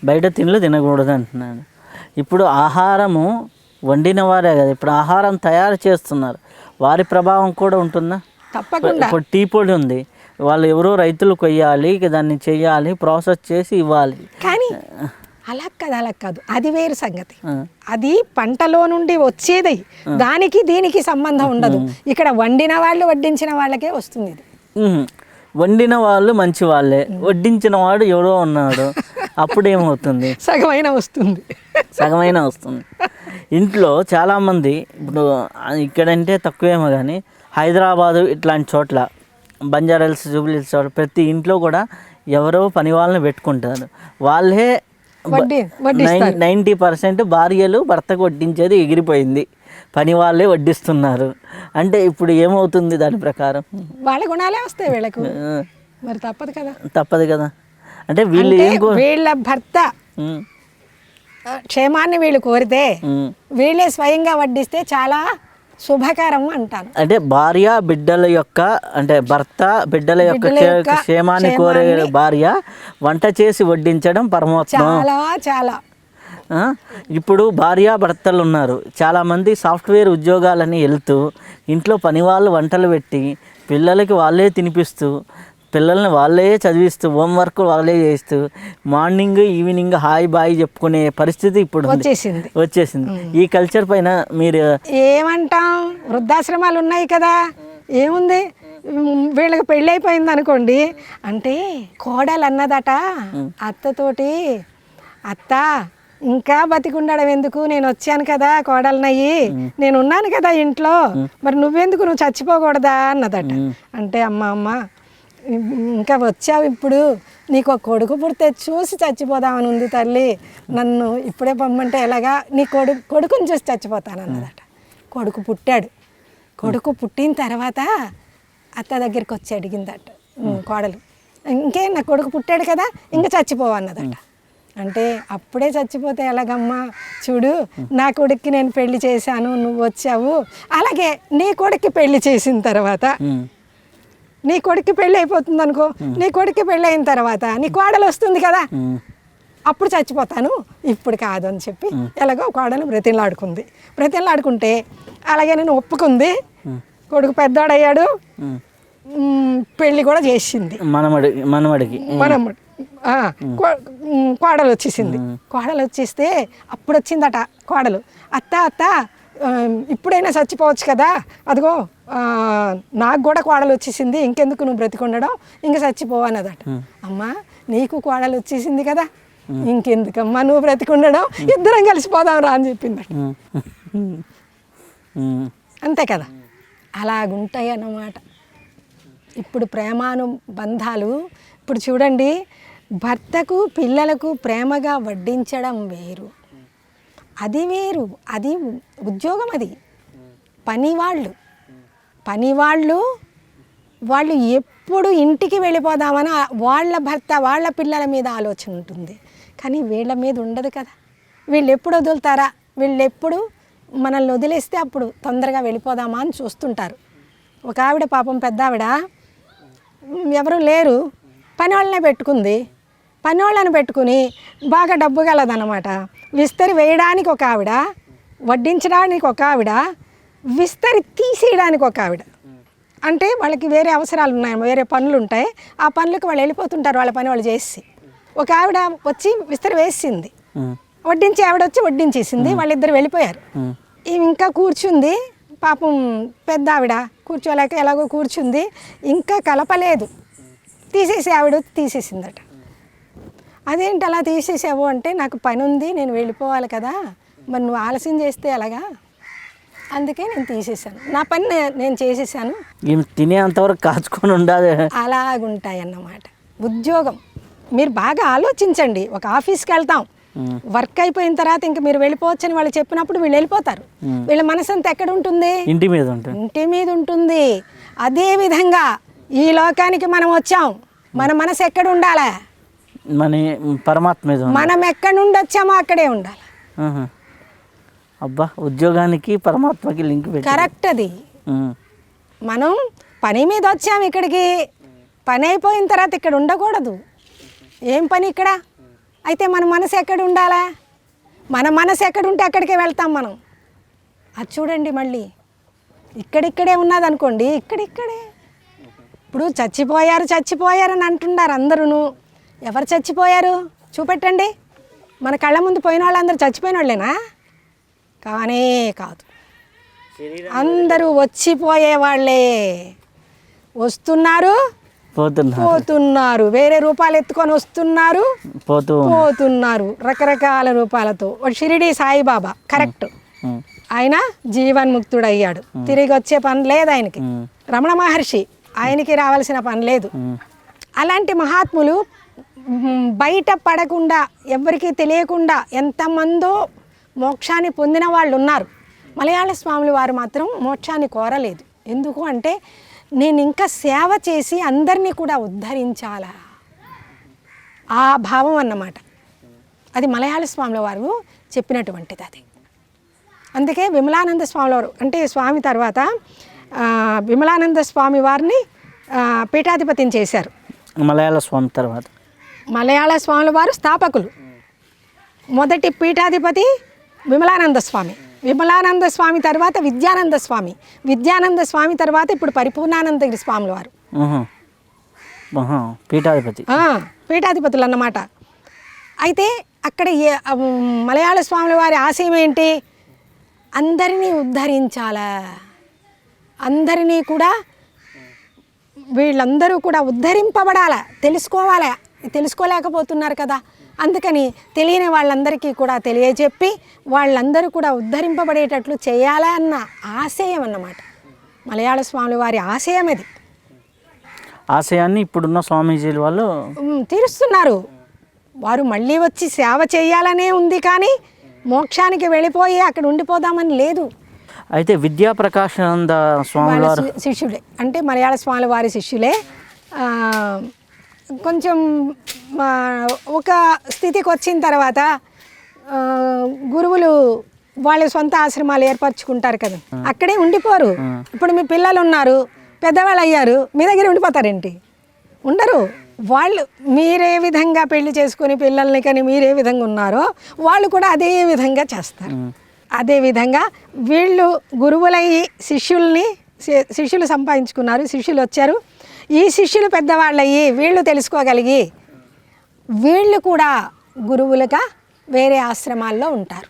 బయట తిండ్లు తినకూడదు అంటున్నాను. ఇప్పుడు ఆహారము వండిన వారే కదా, ఇప్పుడు ఆహారం తయారు చేస్తున్నారు, వారి ప్రభావం కూడా ఉంటుందా? తప్పకుండా. ఇప్పుడు టీ పొడి ఉంది, వాళ్ళు ఎవరో రైతులు కొయ్యాలి, దాన్ని చెయ్యాలి, ప్రాసెస్ చేసి ఇవ్వాలి. కానీ అలా కాదు, అది వేరు సంగతి. అది పంటలో నుండి వచ్చేది, దానికి దీనికి సంబంధం ఉండదు. ఇక్కడ వండిన వాళ్ళు వడ్డించిన వాళ్ళకే వస్తుంది ఇది. వండిన వాళ్ళు మంచి వాళ్ళే, వడ్డించిన వాడు ఎవరో ఉన్నాడు, అప్పుడు ఏమవుతుంది? సగమైన వస్తుంది. ఇంట్లో చాలామంది ఇప్పుడు ఇక్కడంటే తక్కువేమో కానీ హైదరాబాదు ఇట్లాంటి చోట్ల, బంజారాహిల్స్, జూబ్లీహిల్స్ చోట్ల ప్రతి ఇంట్లో కూడా ఎవరో పని వాళ్ళని పెట్టుకుంటారు. వాళ్ళే 90% భార్యలు భర్తకు వడ్డించేది ఎగిరిపోయింది, పని వాళ్ళే వడ్డిస్తున్నారు. అంటే ఇప్పుడు ఏమవుతుంది దాని ప్రకారం? వాళ్ళ గుణాలే వస్తాయి వీళ్ళకు, మరి తప్పదు కదా. అంటే వీళ్ళ భర్త క్షేమాన్ని వీళ్ళు కోరితే వీళ్ళే స్వయంగా వడ్డిస్తే చాలా శుభకరం అంటారు. అంటే భార్య బిడ్డల యొక్క, అంటే భర్త బిడ్డల యొక్క క్షేమాన్ని కోరే భార్య వంట చేసి వడ్డించడం పరమోత్తమం. చాలా ఇప్పుడు భార్య భర్తలు ఉన్నారు, చాలామంది సాఫ్ట్వేర్ ఉద్యోగాలని వెళ్తూ ఇంట్లో పని వాళ్ళు వంటలు పెట్టి పిల్లలకి వాళ్ళే తినిపిస్తూ, పిల్లల్ని వాళ్ళే చదివిస్తూ, హోంవర్క్ వాళ్ళే చేస్తూ, మార్నింగ్ ఈవినింగ్ హాయ్ బాయ్ చెప్పుకునే పరిస్థితి ఇప్పుడు వచ్చేసింది. ఈ కల్చర్ పైన మీరు ఏమంటాం? వృద్ధాశ్రమాలు ఉన్నాయి కదా, ఏముంది, వీళ్ళకి పెళ్ళి అయిపోయింది అనుకోండి, అంటే కోడలు అన్నదట అత్తతోటి, అత్త ఇంకా బతికుండడం ఎందుకు, నేను వచ్చాను కదా కోడలనయ్యి, నేను ఉన్నాను కదా ఇంట్లో, మరి నువ్వెందుకు, నువ్వు చచ్చిపోకూడదా అన్నదట. అంటే అమ్మ ఇంకా వచ్చావు, ఇప్పుడు నీకు ఒక కొడుకు పుడితే చూసి చచ్చిపోదామని ఉంది తల్లి, నన్ను ఇప్పుడే పొమ్మంటే ఎలాగా, నీ కొడుకుని చూసి చచ్చిపోతాను అన్నదట. కొడుకు పుట్టాడు. కొడుకు పుట్టిన తర్వాత అత్త దగ్గరికి వచ్చి అడిగిందట కోడలు, ఇంకే నా కొడుకు పుట్టాడు కదా, ఇంకా చచ్చిపోవన్నదట. అంటే అప్పుడే చచ్చిపోతే ఎలాగమ్మా, చూడు నా కొడుక్కి నేను పెళ్లి చేశాను, నువ్వు వచ్చావు, అలాగే నీ కొడుక్కి పెళ్లి చేసిన తర్వాత, నీ కొడుక్కి పెళ్ళి అయిపోతుంది అనుకో, నీ కొడుక్కి పెళ్ళి అయిన తర్వాత నీ కోడలు వస్తుంది కదా, అప్పుడు చచ్చిపోతాను, ఇప్పుడు కాదు అని చెప్పి ఎలాగో కోడలు బ్రతిలాడుకుంటే అలాగే నేను ఒప్పుకుంది. కొడుకు పెద్దవాడయ్యాడు, పెళ్ళి కూడా చేసింది. మనమడికి కోడలు వచ్చేస్తే అప్పుడు వచ్చిందట కోడలు, అత్త ఇప్పుడైనా చచ్చిపోవచ్చు కదా, అదిగో నాకు కూడా కోడలు వచ్చేసింది, ఇంకెందుకు నువ్వు బ్రతికుండడం, ఇంకా చచ్చిపోవన్నదట. అమ్మా నీకు కోడలు వచ్చేసింది కదా, ఇంకెందుకమ్మా నువ్వు బ్రతికుండడం, ఇద్దరం కలిసిపోదాం రా అని చెప్పిందట. అంతే కదా, అలాగుంటాయి అన్నమాట. ఇప్పుడు ప్రేమానుబంధాలు, ఇప్పుడు చూడండి, భర్తకు పిల్లలకు ప్రేమగా వడ్డించడం వేరు, అది వేరు, అది ఉద్యోగం, అది పనివాళ్ళు వాళ్ళు ఎప్పుడు ఇంటికి వెళ్ళిపోదామని వాళ్ళ భర్త వాళ్ళ పిల్లల మీద ఆలోచన ఉంటుంది, కానీ వీళ్ళ మీద ఉండదు కదా. వీళ్ళు ఎప్పుడు వదులుతారా, వీళ్ళు ఎప్పుడు మనల్ని వదిలేస్తే అప్పుడు తొందరగా వెళ్ళిపోదామా అని చూస్తుంటారు. ఒక ఆవిడ పాపం పెద్ద ఆవిడ, ఎవరు లేరు, పని వాళ్ళని పెట్టుకుని బాగా డబ్బు గలదన్నమాట. విస్తరి వేయడానికి ఒక ఆవిడ, వడ్డించడానికి ఒక ఆవిడ, విస్తరి తీసేయడానికి ఒక ఆవిడ. అంటే వాళ్ళకి వేరే అవసరాలు ఉన్నాయి, వేరే పనులు ఉంటాయి, ఆ పనులకు వాళ్ళు వెళ్ళిపోతుంటారు, వాళ్ళ పని వాళ్ళు చేసి. ఒక ఆవిడ వచ్చి విస్తరి వేసింది, వడ్డించి ఆవిడ వచ్చి వడ్డించేసింది, వాళ్ళిద్దరు వెళ్ళిపోయారు. ఇంకా కూర్చుంది పాపం పెద్ద ఆవిడ, కూర్చోలేక ఎలాగో కూర్చుంది, ఇంకా కలపలేదు, ఆవిడ తీసేసిందట. అదేంటి అలా తీసేసావు అంటే, నాకు పని ఉంది, నేను వెళ్ళిపోవాలి కదా, మరి నువ్వు ఆలస్యం చేస్తే ఎలాగా, అందుకే నేను తీసేసాను, నా పని నేను చేసేసాను. తినేంతవరకు కాచుకొని ఉండాలి. అలాగుంటాయి అన్నమాట ఉద్యోగం. మీరు బాగా ఆలోచించండి, ఒక ఆఫీస్కి వెళ్తాం, వర్క్ అయిపోయిన తర్వాత ఇంక మీరు వెళ్ళిపోవచ్చు అని వాళ్ళు చెప్పినప్పుడు వీళ్ళు వెళ్ళిపోతారు. వీళ్ళ మనసు అంతా ఎక్కడ ఉంటుంది? ఇంటి మీద ఉంటుంది. అదే విధంగా ఈ లోకానికి మనం వచ్చాం, మన మనసు ఎక్కడ ఉండాలి? మన పరమాత్మ మీద. మనం ఎక్కడ నుండి వచ్చామో అక్కడే ఉండాలి. అబ్బా, ఉద్యోగానికి పరమాత్మకి లింక్ కరెక్ట్. అది మనం పని మీద వచ్చాము ఇక్కడికి, పని అయిపోయిన తర్వాత ఇక్కడ ఉండకూడదు. ఏం పని ఇక్కడ? అయితే మన మనసు ఎక్కడ ఉండాలా? మన మనసు ఎక్కడుంటే అక్కడికే వెళ్తాం మనం. అది చూడండి, మళ్ళీ ఇక్కడిక్కడే ఉన్నదనుకోండి, ఇక్కడిక్కడే. ఇప్పుడు చచ్చిపోయారని అంటున్నారు అందరూ. ఎవరు చచ్చిపోయారు చూపెట్టండి. మన కళ్ళ ముందు పోయిన వాళ్ళందరూ చచ్చిపోయిన వాళ్ళేనా? కానే కాదు, అందరూ వచ్చిపోయే వాళ్ళే. వస్తున్నారు, పోతున్నారు, వేరే రూపాలు ఎత్తుకొని వస్తున్నారు, పోతున్నారు, రకరకాల రూపాలతో. షిరిడి సాయిబాబా కరెక్ట్, ఆయన జీవన్ముక్తుడయ్యాడు, తిరిగి వచ్చే పని లేదు ఆయనకి. రమణ మహర్షి, ఆయనకి రావాల్సిన పని లేదు. అలాంటి మహాత్ములు బయట పడకుండా, ఎవరికీ తెలియకుండా ఎంతమందో మోక్షాన్ని పొందిన వాళ్ళు ఉన్నారు. మలయాళ స్వాముల వారు మాత్రం మోక్షాన్ని కోరలేదు. ఎందుకు అంటే, నేను ఇంకా సేవ చేసి అందరినీ కూడా ఉద్ధరించాలా, ఆ భావం అన్నమాట. అది మలయాళ స్వాముల వారు చెప్పినటువంటిది అది. అందుకే విమలానంద స్వాముల వారు అంటే స్వామి తర్వాత విమలానంద స్వామి వారిని పీఠాధిపతిని చేశారు. మలయాళ స్వామి తర్వాత మలయాళ స్వాముల వారు స్థాపకులు. మొదటి పీఠాధిపతి విమలానంద స్వామి, విమలానంద స్వామి తర్వాత విద్యానంద స్వామి, విద్యానంద స్వామి తర్వాత ఇప్పుడు పరిపూర్ణానందగిరి స్వాముల వారు పీఠాధిపతులు అన్నమాట. అయితే అక్కడ మలయాళ స్వాముల వారి ఆశయం ఏంటి? అందరినీ ఉద్ధరించాలా, అందరినీ కూడా, వీళ్ళందరూ కూడా ఉద్ధరింపబడాలా, తెలుసుకోవాలా. తెలుసుకోలేకపోతున్నారు కదా, అందుకని తెలియని వాళ్ళందరికీ కూడా తెలియజెప్పి వాళ్ళందరూ కూడా ఉద్ధరింపబడేటట్లు చేయాలా అన్న ఆశయం అన్నమాట. మలయాళ స్వాముల వారి ఆశయం అది. ఆశయాన్ని ఇప్పుడున్న స్వామీజీలు వాళ్ళు తీరుస్తున్నారు. వారు మళ్ళీ వచ్చి సేవ చేయాలనే ఉంది, కానీ మోక్షానికి వెళ్ళిపోయి అక్కడ ఉండిపోదామని లేదు. అయితే విద్యాప్రకాశానంద స్వామి వారు శిష్యులే, అంటే మలయాళ స్వాముల వారి శిష్యులే. కొంచెం ఒక స్థితికి వచ్చిన తర్వాత గురువులు వాళ్ళ సొంత ఆశ్రమాలు ఏర్పరచుకుంటారు కదా, అక్కడే ఉండిపోరు. ఇప్పుడు మీ పిల్లలు ఉన్నారు, పెద్దవాళ్ళు అయ్యారు, మీ దగ్గర ఉండిపోతారేంటి? ఉండరు. వాళ్ళు మీరే విధంగా పెళ్లి చేసుకుని పిల్లల్ని కానీ మీరే విధంగా ఉన్నారో వాళ్ళు కూడా అదే విధంగా చేస్తారు. అదేవిధంగా వీళ్ళు గురువులయ్యి శిష్యులు సంపాదించుకున్నారు, శిష్యులు వచ్చారు. ఈ శిష్యులు పెద్దవాళ్ళయ్యి వీళ్ళు తెలుసుకోగలిగి వీళ్ళు కూడా గురువులుగా వేరే ఆశ్రమాల్లో ఉంటారు.